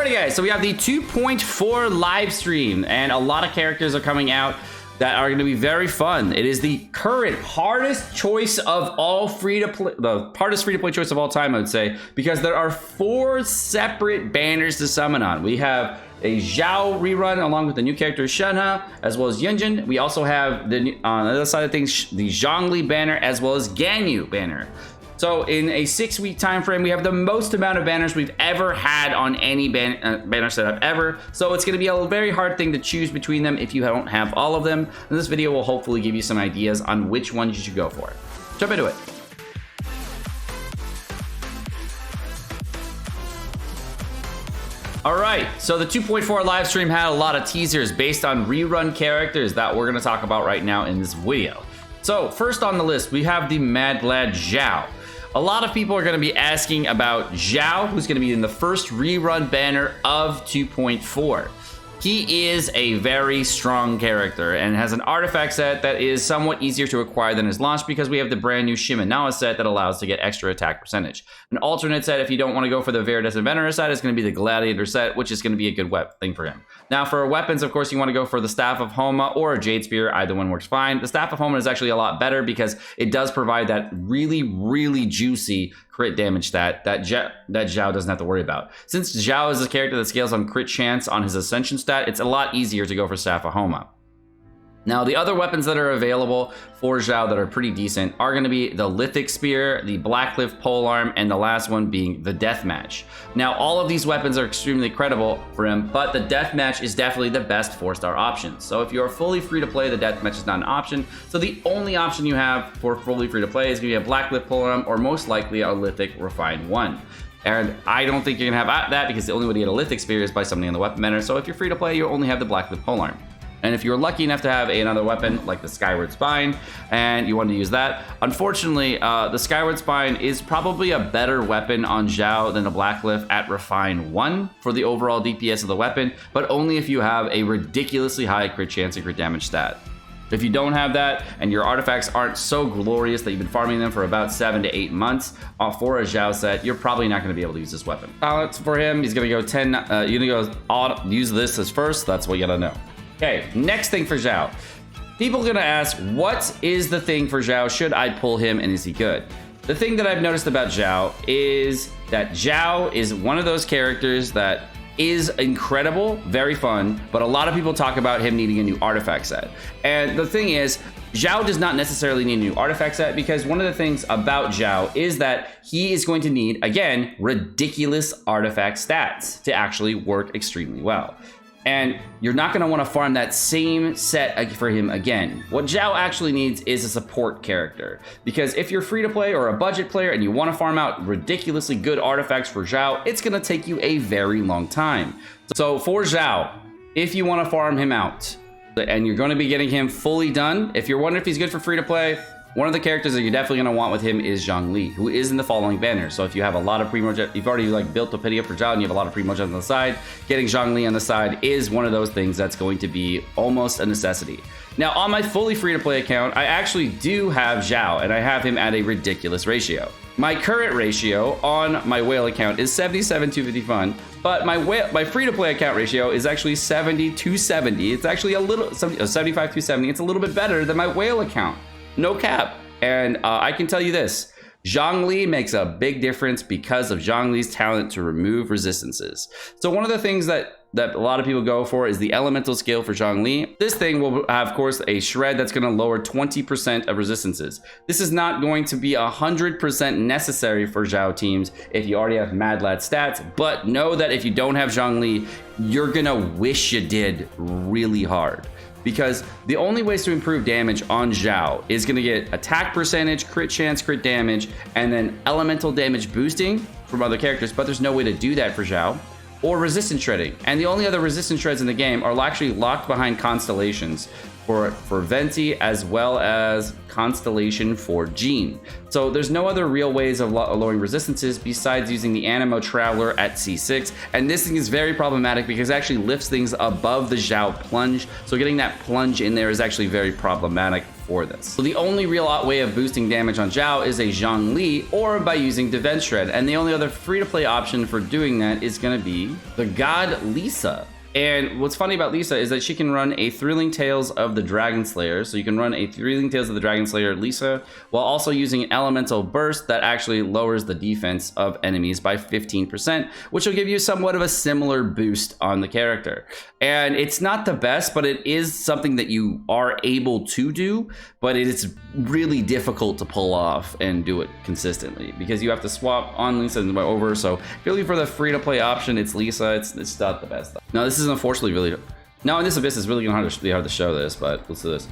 Alrighty guys, so we have the 2.4 live stream and a lot of characters are coming out that are going to be very fun. It is the current hardest choice of all free-to-play, the hardest free-to-play choice of all time, I would say, because there are 4 separate banners to summon on. We have a Xiao rerun along with the new character Shenhe, as well as Yunjin. We also have the on the other side of things, the Zhongli banner, as well as Ganyu banner. So in a 6-week time frame, we have the most amount of banners we've ever had on any banner setup ever. So it's going to be a very hard thing to choose between them if you don't have all of them. And this video will hopefully give you some ideas on which ones you should go for. Jump into it. All right, so the 2.4 live stream had a lot of teasers based on rerun characters that we're going to talk about right now in this video. So first on the list, we have the Mad Lad Xiao. A lot of people are going to be asking about Xiao, who's going to be in the first rerun banner of 2.4. He is a very strong character and has an artifact set that is somewhat easier to acquire than his launch because we have the brand new Shimenawa set that allows to get extra attack percentage. An alternate set, if you don't want to go for the Veritas Inventor set, is going to be the Gladiator set, which is going to be a good thing for him. Now for weapons, of course, you want to go for the Staff of Homa or a Jade Spear. Either one works fine. The Staff of Homa is actually a lot better because it does provide that really juicy crit damage that Xiao doesn't have to worry about. Since Xiao is a character that scales on crit chance on his Ascension stat, it's a lot easier to go for Staff of Homa. Now, the other weapons that are available for Xiao that are pretty decent are going to be the Lithic Spear, the Blackcliff Polearm, and the last one being the Deathmatch. Now, all of these weapons are extremely credible for him, but the Deathmatch is definitely the best 4-star option. So if you're fully free to play, the Deathmatch is not an option. So the only option you have for fully free to play is going to be a Blackcliff Polearm or most likely a Lithic Refined 1. And I don't think you're going to have that because the only way to get a Lithic Spear is by summoning on the weapon banner. So if you're free to play, you only have the Blackcliff Polearm. And if you're lucky enough to have another weapon like the Skyward Spine and you want to use that, unfortunately, the Skyward Spine is probably a better weapon on Xiao than the Blackcliff at Refine 1 for the overall DPS of the weapon, but only if you have a ridiculously high crit chance and crit damage stat. If you don't have that and your artifacts aren't so glorious that you've been farming them for about 7 to 8 months for a Xiao set, you're probably not going to be able to use this weapon. Talents for him, he's going to go 10, you're going to go use this as first, that's what you got to know. Okay, next thing for Xiao. People are going to ask, what is the thing for Xiao? Should I pull him and is he good? The thing that I've noticed about Xiao is that Xiao is one of those characters that is incredible, very fun, but a lot of people talk about him needing a new artifact set. And the thing is, Xiao does not necessarily need a new artifact set because one of the things about Xiao is that he is going to need, again, ridiculous artifact stats to actually work extremely well. And you're not going to want to farm that same set for him again. What Xiao actually needs is a support character. Because if you're free to play or a budget player and you want to farm out ridiculously good artifacts for Xiao, it's going to take you a very long time. So for Xiao, if you want to farm him out and you're going to be getting him fully done, if you're wondering if he's good for free to play, one of the characters that you're definitely going to want with him is Zhongli, who is in the following banner. So if you have a lot of Primogen, you've already built Topedia for Xiao and you have a lot of Primogen on the side, getting Zhongli on the side is one of those things that's going to be almost a necessity. Now on my fully free to play account, I actually do have Xiao and I have him at a ridiculous ratio. My current ratio on my whale account is 77 250 fun, but my free to play account ratio is actually 70 270. It's actually a little 75 270. It's a little bit better than my whale account. No cap. And I can tell you this, Zhongli makes a big difference because of Zhongli's talent to remove resistances. So one of the things that a lot of people go for is the elemental skill for Zhongli. This thing will have, of course, a shred that's going to lower 20% of resistances. This is not going to be 100% necessary for Xiao teams if you already have Mad Lad stats, but know that if you don't have Zhongli, you're going to wish you did really hard. Because the only ways to improve damage on Xiao is going to get attack percentage, crit chance, crit damage, and then elemental damage boosting from other characters, but there's no way to do that for Xiao, or resistance shredding. And the only other resistance shreds in the game are actually locked behind constellations. for Venti, as well as Constellation for Jean. So there's no other real ways of lowering resistances besides using the Animo Traveler at C6, and this thing is very problematic because it actually lifts things above the Xiao plunge, so getting that plunge in there is actually very problematic for this. So the only real way of boosting damage on Xiao is a Zhongli or by using Defense Shred, and the only other free-to-play option for doing that is going to be the God Lisa. And what's funny about Lisa is that she can run a Thrilling Tales of the Dragon Slayer. So you can run a Thrilling Tales of the Dragon Slayer Lisa while also using an Elemental Burst that actually lowers the defense of enemies by 15%, which will give you somewhat of a similar boost on the character. And it's not the best, but it is something that you are able to do, but it is really difficult to pull off and do it consistently because you have to swap on Lisa and over. So really for the free-to-play option, it's Lisa. It's not the best. Now this is unfortunately really now in this Abyss is really gonna be hard to show this, but let's do this.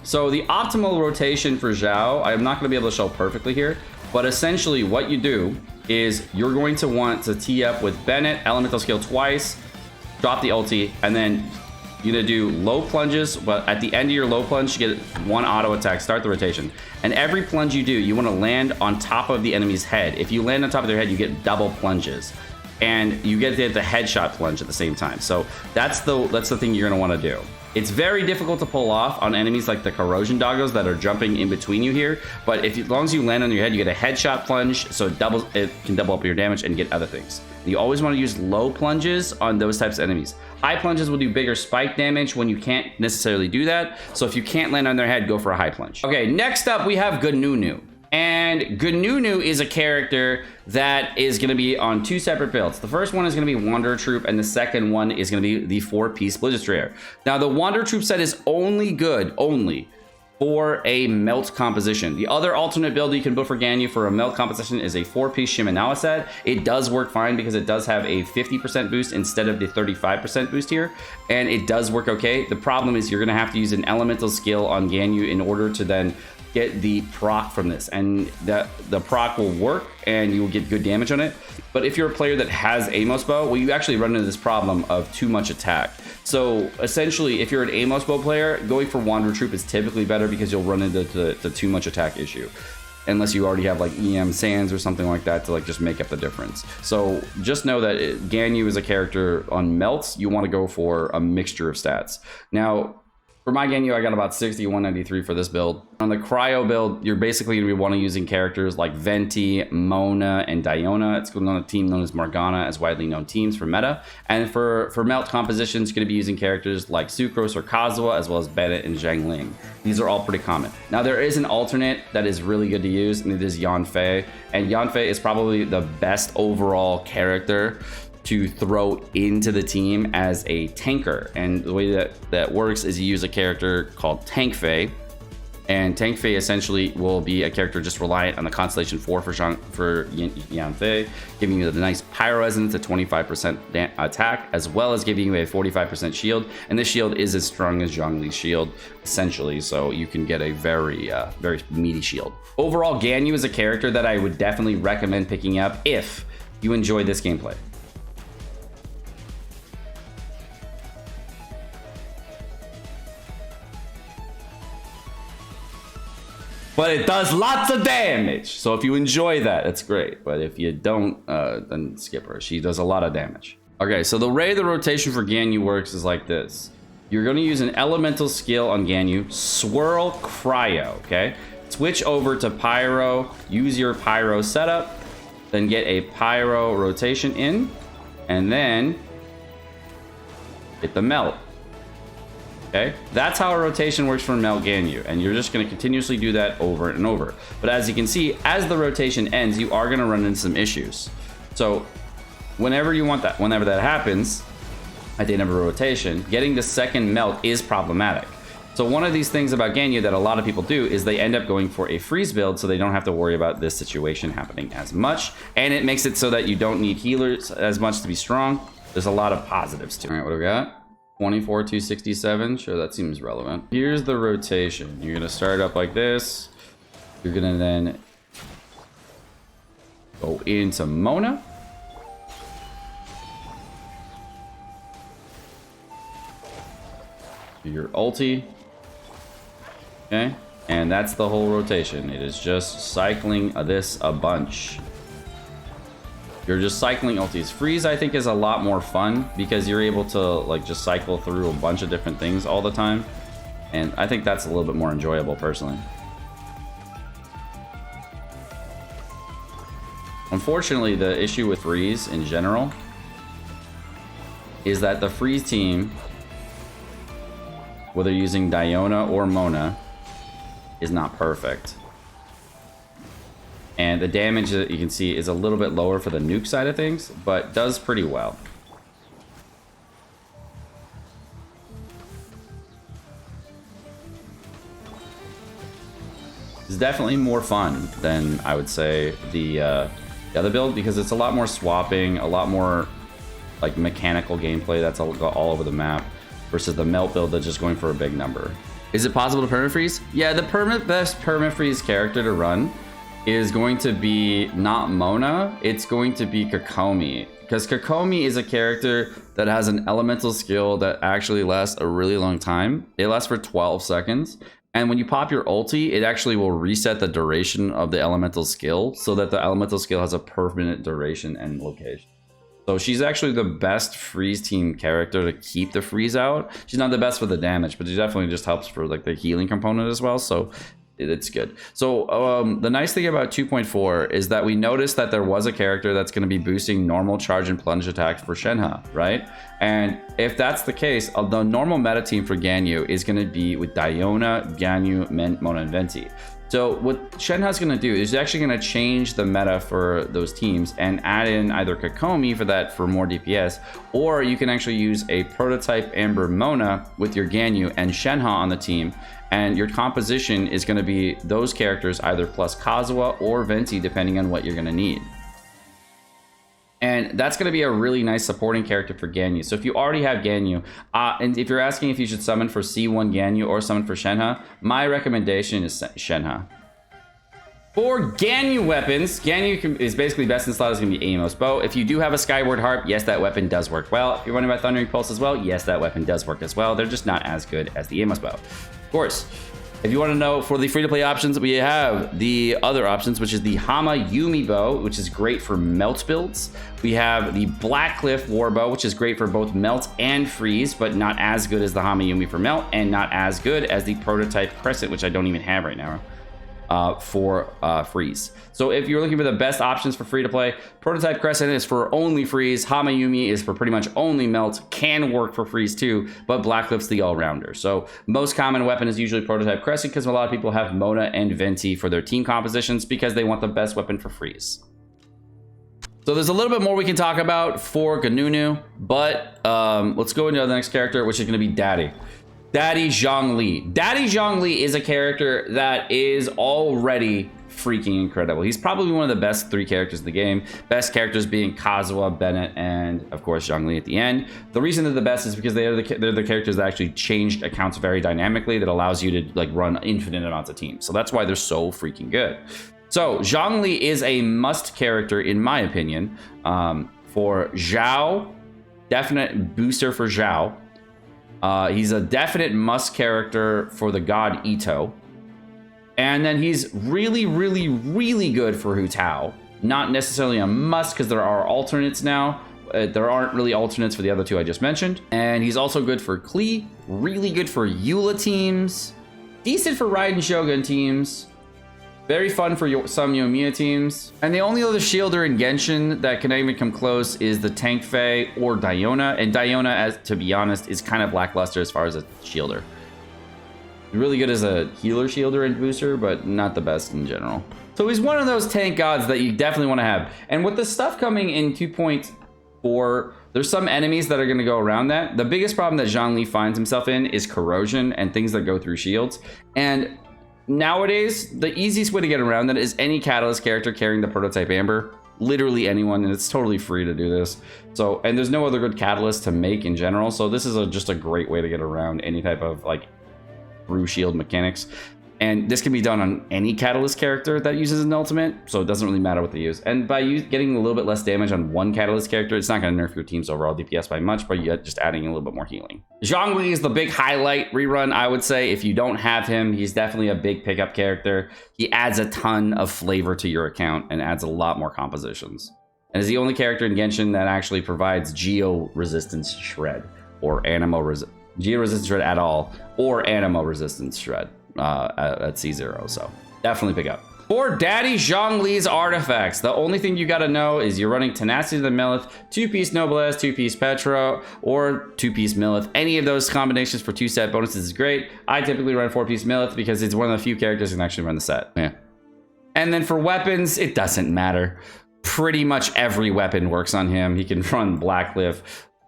So the optimal rotation for Xiao, I'm not gonna be able to show perfectly here, but essentially what you do is you're going to want to tee up with Bennett, Elemental Skill twice, drop the ulti, and then you're gonna do low plunges, but at the end of your low plunge, you get one auto attack, start the rotation. And every plunge you do, you wanna land on top of the enemy's head. If you land on top of their head, you get double plunges. And you get the headshot plunge at the same time. So that's the thing you're gonna wanna do. It's very difficult to pull off on enemies like the corrosion doggos that are jumping in between you here. But as long as you land on your head, you get a headshot plunge, so it can double up your damage and get other things. You always want to use low plunges on those types of enemies. High plunges will do bigger spike damage when you can't necessarily do that. So if you can't land on their head, go for a high plunge. Okay, next up we have Ganyu. And Ganyu is a character that is going to be on two separate builds. The first one is going to be Wanderer Troop, and the second one is going to be the 4-piece Blizzard Strayer. Now, the Wanderer Troop set is only good, for a melt composition. The other alternate build you can build for Ganyu for a melt composition is a 4-piece Shimenawa set. It does work fine because it does have a 50% boost instead of the 35% boost here, and it does work okay. The problem is you're going to have to use an elemental skill on Ganyu in order to then get the proc from this, and the proc will work and you will get good damage on it. But if you're a player that has Amos bow, well, you actually run into this problem of too much attack. So essentially, if you're an Amos bow player, going for Wanderer Troop is typically better because you'll run into the too much attack issue, unless you already have like EM Sands or something like that to like just make up the difference. So just know that Ganyu is a character on melts. You want to go for a mixture of stats. Now, for my Ganyu, I got about 60, 193 for this build. On the Cryo build, you're basically going to be wanting using characters like Venti, Mona, and Diona. It's going on a team known as Morgana as widely known teams for meta. And for melt compositions, going to be using characters like Sucrose or Kazuha, as well as Bennett and Zhangling. These are all pretty common. Now, there is an alternate that is really good to use, and it is Yanfei. And Yanfei is probably the best overall character to throw into the team as a tanker. And the way that works is you use a character called Tankfei, and Tankfei essentially will be a character just reliant on the Constellation 4 for Yanfei, giving you the nice Pyro Resonance at 25% attack, as well as giving you a 45% shield. And this shield is as strong as Zhongli's shield, essentially, so you can get a very meaty shield. Overall, Ganyu is a character that I would definitely recommend picking up if you enjoy this gameplay. But it does lots of damage. So if you enjoy that, that's great. But if you don't, then skip her. She does a lot of damage. Okay, so the way the rotation for Ganyu works is like this. You're going to use an elemental skill on Ganyu, Swirl Cryo, okay? Switch over to Pyro, use your Pyro setup, then get a Pyro rotation in, and then hit the melt. Okay, that's how a rotation works for Melt Ganyu, and you're just going to continuously do that over and over. But as you can see, as the rotation ends, you are going to run into some issues. So whenever that happens, at the end of a rotation, getting the second melt is problematic. So one of these things about Ganyu that a lot of people do is they end up going for a freeze build, so they don't have to worry about this situation happening as much, and it makes it so that you don't need healers as much to be strong. There's a lot of positives to it. All right, what do we got? 24, 267. Sure, that seems relevant. Here's the rotation. You're gonna start up like this. You're gonna then go into Mona. your ulti. Okay, and that's the whole rotation. It is just cycling this a bunch. You're just cycling ultis. Freeze, I think, is a lot more fun because you're able to like just cycle through a bunch of different things all the time. And I think that's a little bit more enjoyable personally. Unfortunately, the issue with Freeze in general is that the Freeze team, whether using Diona or Mona, is not perfect. And the damage that you can see is a little bit lower for the nuke side of things, but does pretty well. It's definitely more fun than, I would say, the other build, because it's a lot more swapping, a lot more like mechanical gameplay that's all over the map, versus the melt build that's just going for a big number. Is it possible to permafreeze? Yeah, the best permafreeze character to run is going to be not Mona, it's going to be Kokomi. Because Kokomi is a character that has an elemental skill that actually lasts a really long time. It lasts for 12 seconds. And when you pop your ulti, it actually will reset the duration of the elemental skill so that the elemental skill has a permanent duration and location. So she's actually the best freeze team character to keep the freeze out. She's not the best for the damage, but she definitely just helps for like the healing component as well. So it's good. So the nice thing about 2.4 is that we noticed that there was a character that's going to be boosting normal charge and plunge attack for Shenhe, right? And if that's the case, the normal meta team for Ganyu is going to be with Diona, Ganyu, Mona, and Venti. So what Shenhe's going to do is actually going to change the meta for those teams and add in either Kokomi for more DPS, or you can actually use a prototype Amber Mona with your Ganyu and Shenhe on the team, and your composition is going to be those characters either plus Kazuha or Venti depending on what you're going to need. And that's going to be a really nice supporting character for Ganyu. So if you already have Ganyu, and if you're asking if you should summon for C1 Ganyu or summon for Shenhe, my recommendation is Shenhe. For Ganyu weapons, Ganyu is basically best in slot is going to be Amos Bow. If you do have a Skyward Harp, yes, that weapon does work well. If you're running by Thundering Pulse as well, yes, that weapon does work as well. They're just not as good as the Amos Bow. Of course, if you want to know for the free-to-play options, we have the other options, which is the Hama Yumi Bow, which is great for melt builds. We have the Blackcliff War Bow, which is great for both melt and freeze, but not as good as the Hama Yumi for melt, and not as good as the Prototype Crescent, which I don't even have right now, for freeze. So if you're looking for the best options for free-to-play, Prototype Crescent is for only freeze, Hama Yumi is for pretty much only melt, can work for freeze too, but Blackcliff's the all-rounder. So most common weapon is usually Prototype Crescent because a lot of people have Mona and Venti for their team compositions because they want the best weapon for freeze. So there's a little bit more we can talk about for Ganyu, but let's go into the next character, which is going to be Daddy. Daddy Zhongli. Daddy Zhongli is a character that is already freaking incredible. He's probably one of the best 3 characters in the game. Best characters being Kazuha, Bennett, and of course Zhongli at the end. The reason they're the best is because they're the characters that actually changed accounts very dynamically that allows you to like run infinite amounts of teams. So that's why they're so freaking good. So Zhongli is a must character in my opinion. For Xiao, definite booster for Xiao. He's a definite must character for the god Ito. And then he's really, really, really good for Hu Tao. Not necessarily a must because there are alternates now. There aren't really alternates for the other 2 I just mentioned. And he's also good for Klee, really good for Eula teams, decent for Raiden Shogun teams, very fun for some Yoimiya teams. And the only other shielder in Genshin that can even come close is the Tank Fae or Diona. And Diona, as to be honest, is kind of lackluster as far as a shielder. Really good as a healer shielder and booster, but not the best in general. So he's one of those tank gods that you definitely want to have. And with the stuff coming in 2.4, there's some enemies that are going to go around that. The biggest problem that Zhongli finds himself in is corrosion and things that go through shields. And nowadays, the easiest way to get around that is any Catalyst character carrying the Prototype Amber. Literally anyone, and it's totally free to do this. So, and there's no other good Catalyst to make in general. So this is just a great way to get around any type of like through shield mechanics. And this can be done on any Catalyst character that uses an ultimate, so it doesn't really matter what they use. And by getting a little bit less damage on one Catalyst character, it's not going to nerf your team's overall DPS by much, but yet just adding a little bit more healing. Zhongli is the big highlight rerun, I would say. If you don't have him, he's definitely a big pickup character. He adds a ton of flavor to your account and adds a lot more compositions. And is the only character in Genshin that actually provides Geo Resistance Shred, or Geo Resistance Shred at all, or Animo Resistance Shred. At C0, so definitely pick up. For Daddy Zhongli's artifacts, the only thing you gotta know is you're running Tenacity of the Millith, 2-piece Noblesse, 2-piece Petra, or 2-piece Millith. Any of those combinations for 2 set bonuses is great. I typically run 4-piece Millith because it's one of the few characters who can actually run the set. Yeah. And then for weapons, it doesn't matter. Pretty much every weapon works on him. He can run Blackcliff,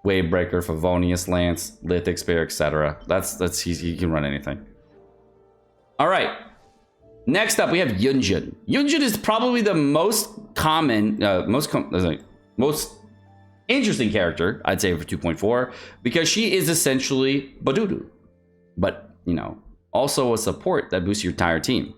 Wavebreaker, Favonius Lance, Lithic Spear, etc. He can run anything. All right, next up we have Yunjin. Yunjin is probably the most common, most interesting character, I'd say, for 2.4, because she is essentially Badudu, but, you know, also a support that boosts your entire team.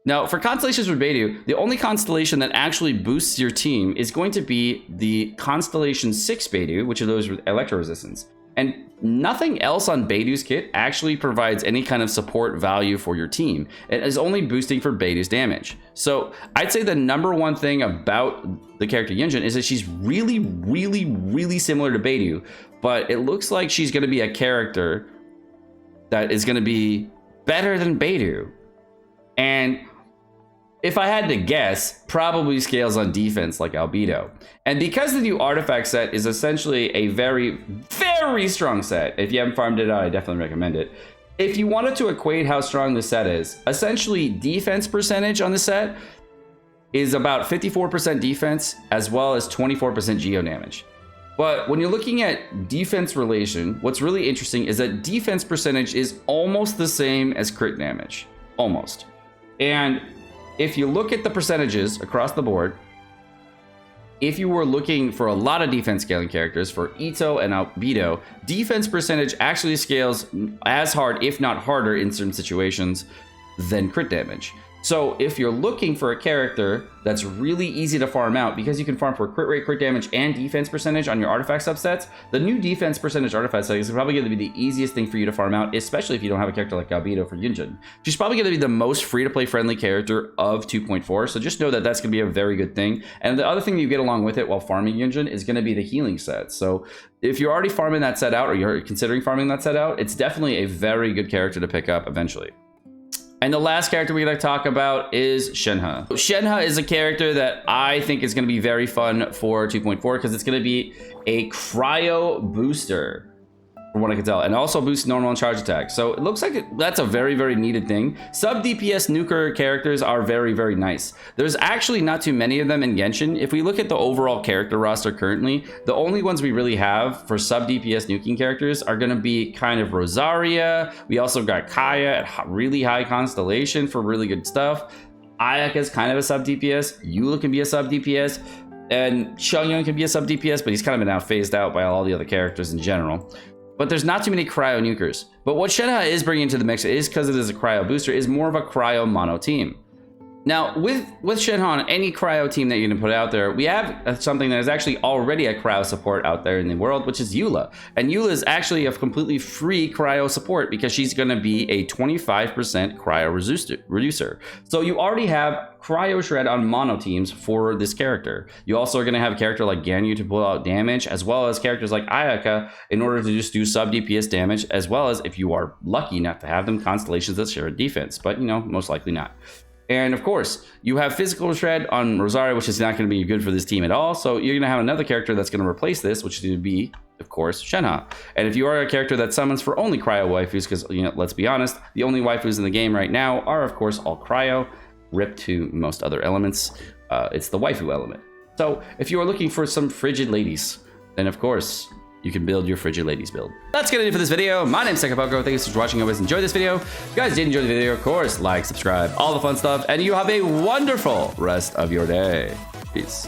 Now, for constellations with Beidou, the only constellation that actually boosts your team is going to be the Constellation 6 Beidou, which are those with Electro Resistance. And nothing else on Beidou's kit actually provides any kind of support value for your team. It is only boosting for Beidou's damage. So I'd say the number one thing about the character Yunjin is that she's really, really, really similar to Beidou, but it looks like she's going to be a character that is going to be better than Beidou. And if I had to guess, probably scales on defense like Albedo. And because the new artifact set is essentially a very, very strong set, if you haven't farmed it out, I definitely recommend it. If you wanted to equate how strong the set is, essentially defense percentage on the set is about 54% defense as well as 24% geo damage. But when you're looking at defense relation, what's really interesting is that defense percentage is almost the same as crit damage. Almost. And if you look at the percentages across the board, if you were looking for a lot of defense scaling characters for Ito and Albedo, defense percentage actually scales as hard, if not harder, in certain situations than crit damage. So if you're looking for a character that's really easy to farm out, because you can farm for crit rate, crit damage, and defense percentage on your artifact subsets, the new defense percentage artifact set is probably going to be the easiest thing for you to farm out, especially if you don't have a character like Albedo for Yunjin. She's probably going to be the most free-to-play friendly character of 2.4, so just know that that's going to be a very good thing. And the other thing you get along with it while farming Yunjin is going to be the healing set. So if you're already farming that set out, or you're considering farming that set out, it's definitely a very good character to pick up eventually. And the last character we're going to talk about is Shenhe. Shenhe is a character that I think is going to be very fun for 2.4 because it's going to be a cryo booster, from what I can tell, and also boosts normal and charge attack. So it looks like that's a very, very needed thing. Sub DPS nuker characters are very, very nice. There's actually not too many of them in Genshin. If we look at the overall character roster currently, the only ones we really have for sub DPS nuking characters are going to be kind of Rosaria. We also got Kaya at really high constellation for really good stuff. Ayaka is kind of a sub DPS. Eula can be a sub DPS. And Xiao can be a sub DPS, but he's kind of been now phased out by all the other characters in general. But there's not too many cryo nukers. But what Shenhe is bringing into the mix is, because it is a cryo booster, is more of a cryo mono team. Now, with Shenhe on any cryo team that you're gonna put out there, we have something that is actually already a cryo support out there in the world, which is Eula. And Eula is actually a completely free cryo support because she's gonna be a 25% cryo reducer. So you already have cryo shred on mono teams for this character. You also are gonna have a character like Ganyu to pull out damage, as well as characters like Ayaka in order to just do sub DPS damage, as well as, if you are lucky enough to have them, constellations that share a defense, but you know, most likely not. And of course, you have physical shred on Rosaria, which is not going to be good for this team at all. So you're going to have another character that's going to replace this, which is going to be, of course, Shenhe. And if you are a character that summons for only cryo waifus, because, you know, let's be honest, the only waifus in the game right now are, of course, all cryo, ripped to most other elements. It's the waifu element. So if you are looking for some frigid ladies, then of course, you can build your frigid ladies build. That's gonna do it for this video. My name's Sekapoko. Thank you so much for watching. I always enjoyed this video. If you guys did enjoy the video, of course, like, subscribe, all the fun stuff, and you have a wonderful rest of your day. Peace.